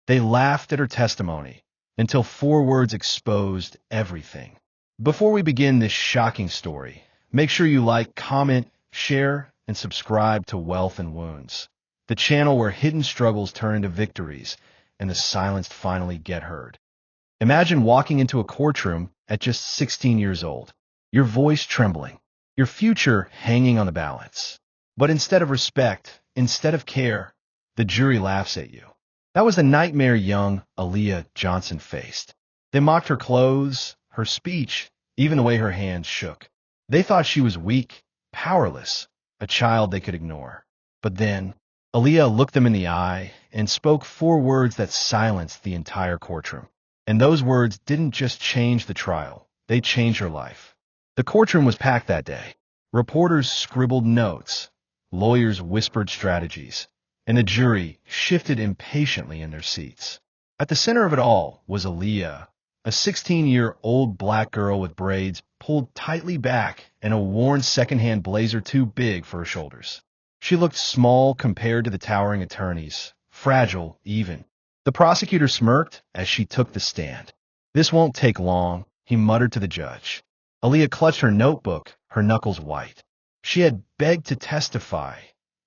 They laughed at her testimony until 4 words exposed everything. Before we begin this shocking story, make sure you like, comment, share, and subscribe to Wealth and Wounds, the channel where hidden struggles turn into victories and the silenced finally get heard. Imagine walking into a courtroom at just 16 years old, your voice trembling, your future hanging on the balance. But instead of respect, instead of care, the jury laughs at you. That was the nightmare young Aaliyah Johnson faced. They mocked her clothes, her speech, even the way her hands shook. They thought she was weak, powerless, a child they could ignore. But then, Aaliyah looked them in the eye and spoke 4 words that silenced the entire courtroom. And those words didn't just change the trial, they changed her life. The courtroom was packed that day. Reporters scribbled notes, lawyers whispered strategies, and the jury shifted impatiently in their seats. At the center of it all was Aaliyah, a 16-year-old black girl with braids pulled tightly back and a worn secondhand blazer too big for her shoulders. She looked small compared to the towering attorneys, fragile even. The prosecutor smirked as she took the stand. "This won't take long," he muttered to the judge. Aaliyah clutched her notebook, her knuckles white. She had begged to testify,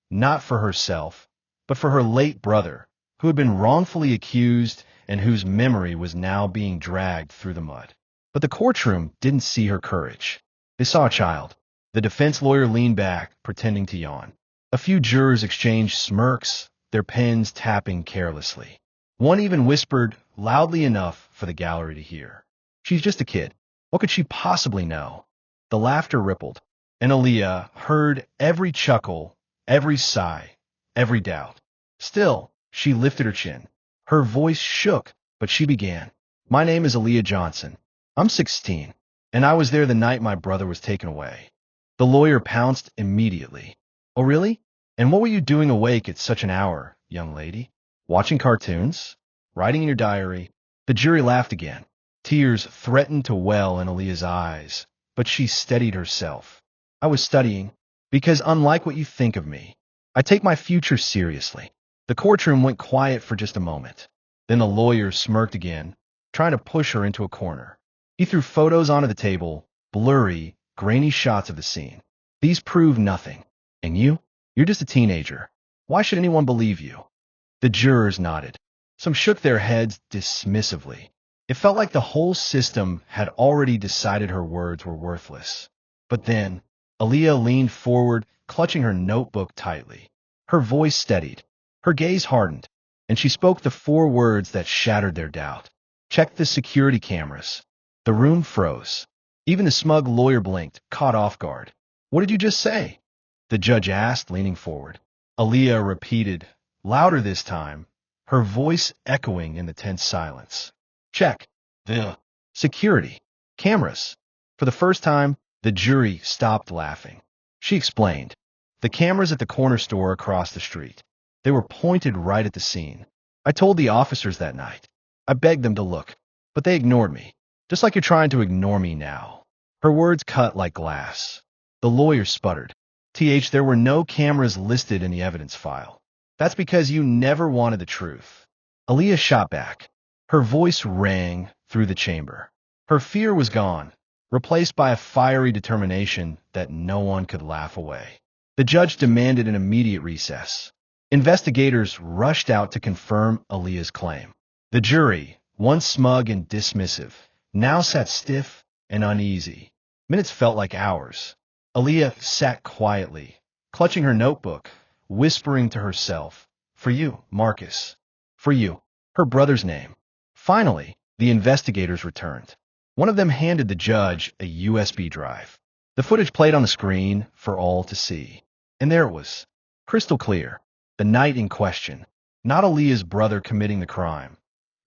not for herself, but for her late brother, who had been wrongfully accused and whose memory was now being dragged through the mud. But the courtroom didn't see her courage. They saw a child. The defense lawyer leaned back, pretending to yawn. A few jurors exchanged smirks, their pens tapping carelessly. One even whispered loudly enough for the gallery to hear, "She's just a kid. What could she possibly know?" The laughter rippled, and Aaliyah heard every chuckle, every sigh, every doubt. Still, she lifted her chin. Her voice shook, but she began. "My name is Aaliyah Johnson. I'm 16, and I was there the night my brother was taken away." The lawyer pounced immediately. "Oh, really? And what were you doing awake at such an hour, young lady? Watching cartoons? Writing in your diary?" The jury laughed again. Tears threatened to well in Aaliyah's eyes, but she steadied herself. "I was studying, because unlike what you think of me, I take my future seriously." The courtroom went quiet for just a moment. Then the lawyer smirked again, trying to push her into a corner. He threw photos onto the table, blurry, grainy shots of the scene. "These prove nothing. And you're just a teenager. Why should anyone believe you?" The jurors nodded. Some shook their heads dismissively. It felt like the whole system had already decided her words were worthless. But then, Aaliyah leaned forward, clutching her notebook tightly. Her voice steadied. Her gaze hardened, and she spoke the 4 words that shattered their doubt. "Check the security cameras." The room froze. Even the smug lawyer blinked, caught off guard. "What did you just say?" the judge asked, leaning forward. Aaliyah repeated, louder this time, her voice echoing in the tense silence. "Check the security cameras." For the first time, the jury stopped laughing. She explained, "The cameras at the corner store across the street. They were pointed right at the scene. I told the officers that night. I begged them to look, but they ignored me, just like you're trying to ignore me now." Her words cut like glass. The lawyer sputtered. There were no cameras listed in the evidence file. That's because you never wanted the truth." Aaliyah shot back. Her voice rang through the chamber. Her fear was gone, replaced by a fiery determination that no one could laugh away. The judge demanded an immediate recess. Investigators rushed out to confirm Aaliyah's claim. The jury, once smug and dismissive, now sat stiff and uneasy. Minutes felt like hours. Aaliyah sat quietly, clutching her notebook, whispering to herself, "For you, Marcus. For you." Her brother's name. Finally, the investigators returned. One of them handed the judge a USB drive. The footage played on the screen for all to see. And there it was, crystal clear. The night in question. Not Aaliyah's brother committing the crime,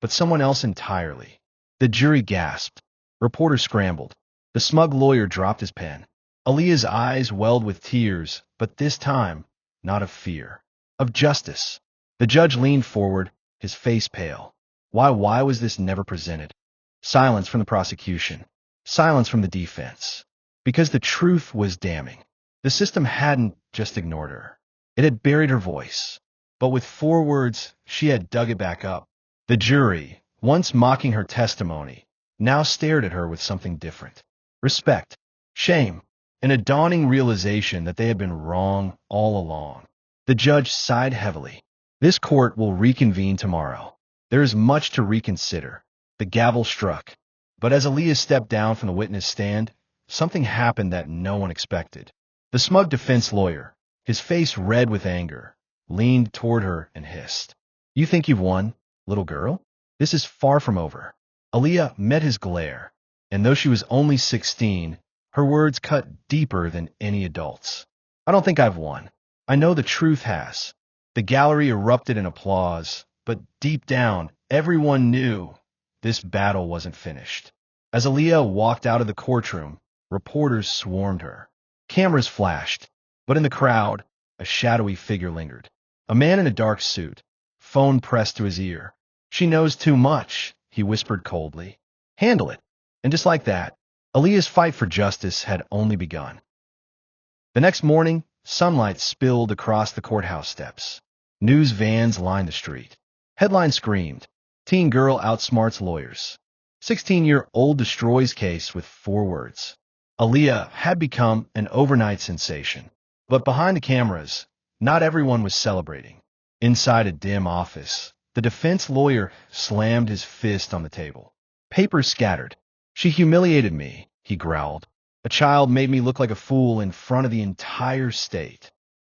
but someone else entirely. The jury gasped. Reporters scrambled. The smug lawyer dropped his pen. Aaliyah's eyes welled with tears, but this time, not of fear, of justice. The judge leaned forward, his face pale. Why was this never presented? Silence from the prosecution. Silence from the defense. Because the truth was damning. The system hadn't just ignored her. It had buried her voice. But with 4 words, she had dug it back up. The jury, once mocking her testimony, now stared at her with something different. Respect, shame, and a dawning realization that they had been wrong all along. The judge sighed heavily. This court will reconvene tomorrow. There is much to reconsider. The gavel struck. But as Aaliyah stepped down from the witness stand, something happened that no one expected. The smug defense lawyer, his face red with anger, leaned toward her and hissed. You think you've won, little girl? This is far from over. Aaliyah met his glare, and though she was only 16, her words cut deeper than any adult's. I don't think I've won. I know the truth has. The gallery erupted in applause, but deep down, everyone knew this battle wasn't finished. As Aaliyah walked out of the courtroom, reporters swarmed her. Cameras flashed, but in the crowd, a shadowy figure lingered. A man in a dark suit, phone pressed to his ear. She knows too much, he whispered coldly. Handle it. And just like that, Aaliyah's fight for justice had only begun. The next morning, sunlight spilled across the courthouse steps. News vans lined the street. Headlines screamed, Teen girl outsmarts lawyers. 16-year-old destroys case with 4 words. Aaliyah had become an overnight sensation. But behind the cameras, not everyone was celebrating. Inside a dim office, the defense lawyer slammed his fist on the table. Papers scattered. She humiliated me, he growled. A child made me look like a fool in front of the entire state.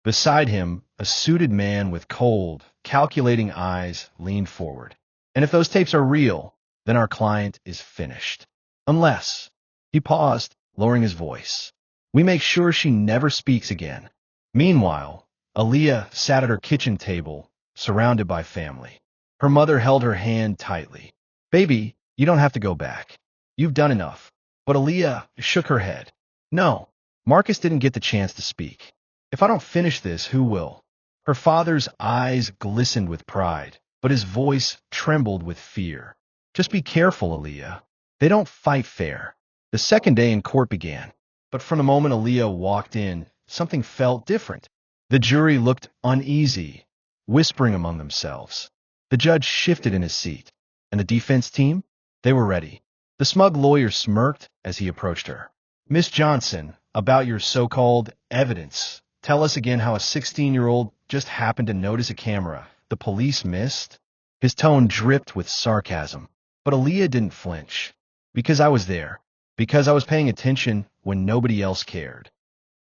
Beside him, a suited man with cold, calculating eyes leaned forward. And if those tapes are real, then our client is finished. Unless, he paused, lowering his voice, we make sure she never speaks again. Meanwhile, Aaliyah sat at her kitchen table, surrounded by family. Her mother held her hand tightly. Baby, you don't have to go back. You've done enough. But Aaliyah shook her head. No, Marcus didn't get the chance to speak. If I don't finish this, who will? Her father's eyes glistened with pride, but his voice trembled with fear. Just be careful, Aaliyah. They don't fight fair. The second day in court began, but from the moment Aaliyah walked in, something felt different. The jury looked uneasy, whispering among themselves. The judge shifted in his seat, and the defense team? They were ready. The smug lawyer smirked as he approached her. Miss Johnson, about your so-called evidence. Tell us again how a 16-year-old just happened to notice a camera the police missed? His tone dripped with sarcasm. But Aaliyah didn't flinch. Because I was there. Because I was paying attention when nobody else cared.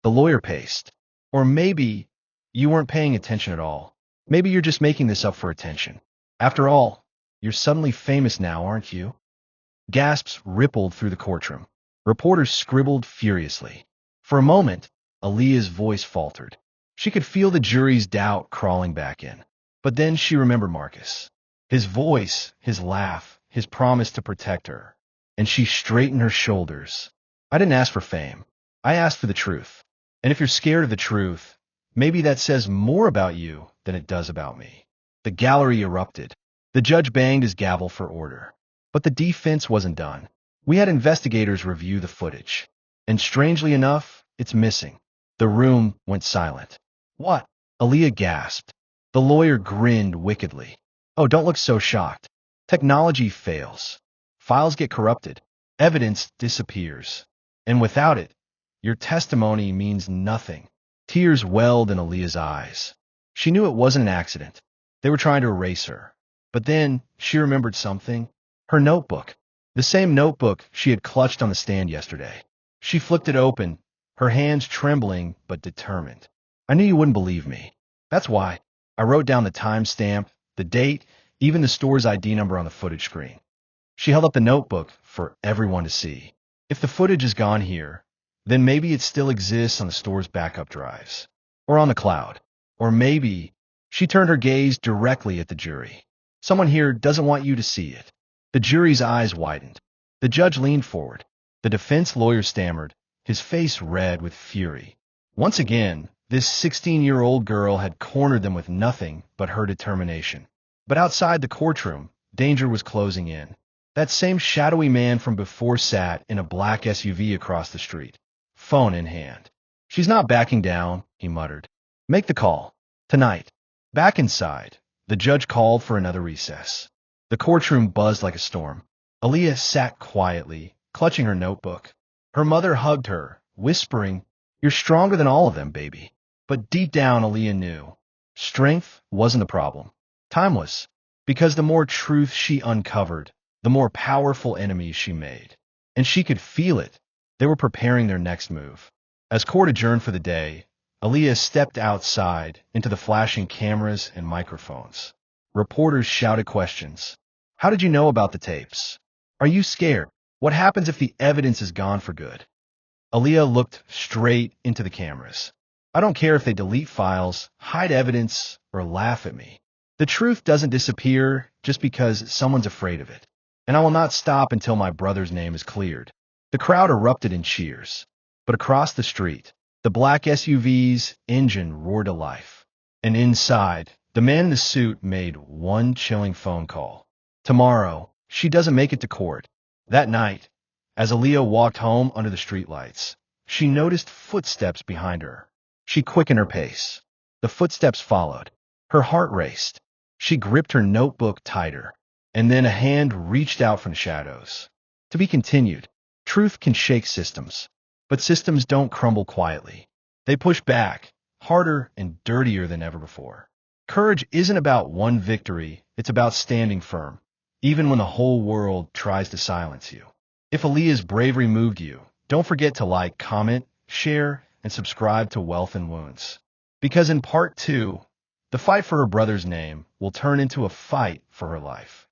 The lawyer paced. Or maybe you weren't paying attention at all. Maybe you're just making this up for attention. After all, you're suddenly famous now, aren't you? Gasps rippled through the courtroom. Reporters scribbled furiously. For a moment, Aaliyah's voice faltered. She could feel the jury's doubt crawling back in. But then she remembered Marcus. His voice, his laugh, his promise to protect her. And she straightened her shoulders. I didn't ask for fame. I asked for the truth. And if you're scared of the truth, maybe that says more about you than it does about me. The gallery erupted. The judge banged his gavel for order. But the defense wasn't done. We had investigators review the footage. And strangely enough, it's missing. The room went silent. What? Aaliyah gasped. The lawyer grinned wickedly. Oh, don't look so shocked. Technology fails. Files get corrupted. Evidence disappears. And without it, your testimony means nothing. Tears welled in Aaliyah's eyes. She knew it wasn't an accident. They were trying to erase her. But then she remembered something. Her notebook. The same notebook she had clutched on the stand yesterday. She flicked it open, her hands trembling but determined. I knew you wouldn't believe me. That's why. I wrote down the timestamp, the date, even the store's ID number on the footage screen. She held up the notebook for everyone to see. If the footage is gone here, then maybe it still exists on the store's backup drives. Or on the cloud. Or maybe she turned her gaze directly at the jury. Someone here doesn't want you to see it. The jury's eyes widened. The judge leaned forward. The defense lawyer stammered, his face red with fury. Once again, this 16-year-old girl had cornered them with nothing but her determination. But outside the courtroom, danger was closing in. That same shadowy man from before sat in a black SUV across the street, phone in hand. She's not backing down, he muttered. Make the call. Tonight. Back inside, the judge called for another recess. The courtroom buzzed like a storm. Aaliyah sat quietly, clutching her notebook. Her mother hugged her, whispering, "You're stronger than all of them, baby." But deep down, Aaliyah knew strength wasn't the problem. Time was, because the more truth she uncovered, the more powerful enemies she made. And she could feel it. They were preparing their next move. As court adjourned for the day, Aaliyah stepped outside into the flashing cameras and microphones. Reporters shouted questions. How did you know about the tapes? Are you scared? What happens if the evidence is gone for good? Aaliyah looked straight into the cameras. I don't care if they delete files, hide evidence, or laugh at me. The truth doesn't disappear just because someone's afraid of it. And I will not stop until my brother's name is cleared. The crowd erupted in cheers. But across the street, the black SUV's engine roared to life. And inside, the man in the suit made one chilling phone call. Tomorrow, she doesn't make it to court. That night, as Aaliyah walked home under the streetlights, she noticed footsteps behind her. She quickened her pace. The footsteps followed. Her heart raced. She gripped her notebook tighter, and then a hand reached out from the shadows. To be continued. Truth can shake systems, but systems don't crumble quietly. They push back, harder and dirtier than ever before. Courage isn't about one victory, it's about standing firm, even when the whole world tries to silence you. If Aaliyah's bravery moved you, don't forget to like, comment, share, and subscribe to Wealth and Wounds. Because in part 2, the fight for her brother's name will turn into a fight for her life.